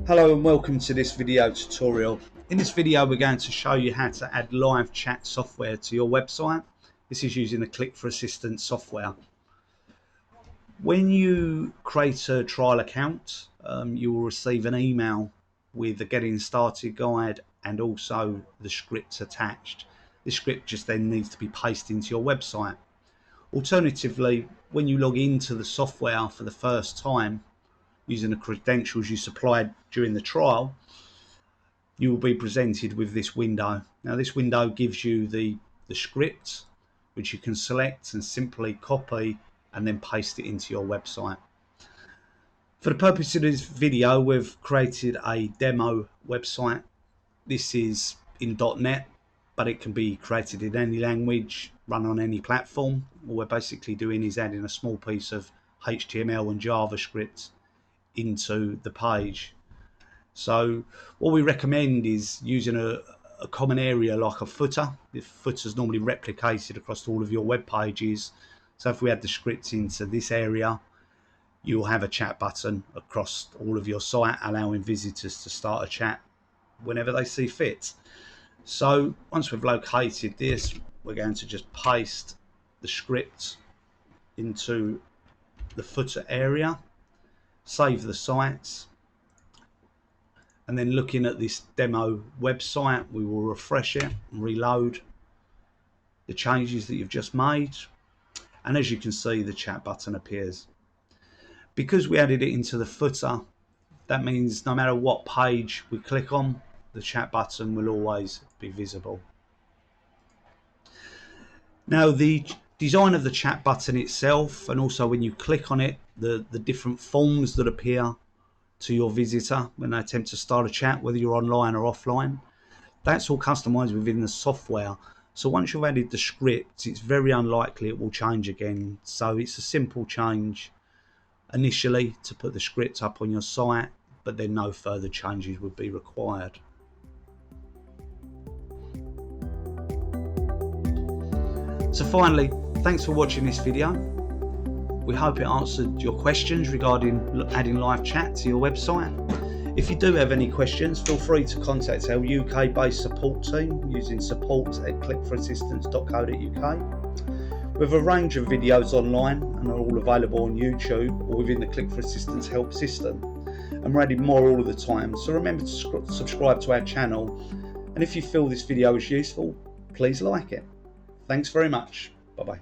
Hello and welcome to this video tutorial. In this video we're going to show you how to add live chat software to your website. This is using the Click4Assistance software. When you create a trial account, you will receive an email with the getting started guide and also the scripts attached. This script just then needs to be pasted into your website. Alternatively, when you log into the software for the first time, using the credentials you supplied during the trial, you will be presented with this window. Now this window gives you the script, which you can select and simply copy and then paste it into your website. For the purpose of this video, we've created a demo website. This is in .NET, but it can be created in any language, run on any platform. All we're basically doing is adding a small piece of HTML and JavaScript into the page. So what we recommend is using a common area like a footer. The footer is normally replicated across all of your web pages. So if we add the script into this area, you'll have a chat button across all of your site, allowing visitors to start a chat whenever they see fit. So once we've located this, we're going to just paste the script into the footer area, save the sites, and then looking at this demo website, we will refresh it and reload the changes that you've just made, and as you can see, the chat button appears. Because we added it into the footer, that means no matter what page we click on, the chat button will always be visible. Now the design of the chat button itself, and also when you click on it, the different forms that appear to your visitor when they attempt to start a chat, whether you're online or offline, that's all customized within the software. So once you've added the script, it's very unlikely it will change again. So it's a simple change initially to put the script up on your site, but then no further changes would be required. So finally, thanks for watching this video. We hope it answered your questions regarding adding live chat to your website. If you do have any questions, feel free to contact our UK-based support team using support@click4assistance.co.uk. We have a range of videos online and are all available on YouTube or within the Click4Assistance help system. And we're adding more all of the time, so remember to subscribe to our channel. And if you feel this video is useful, please like it. Thanks very much. Bye-bye.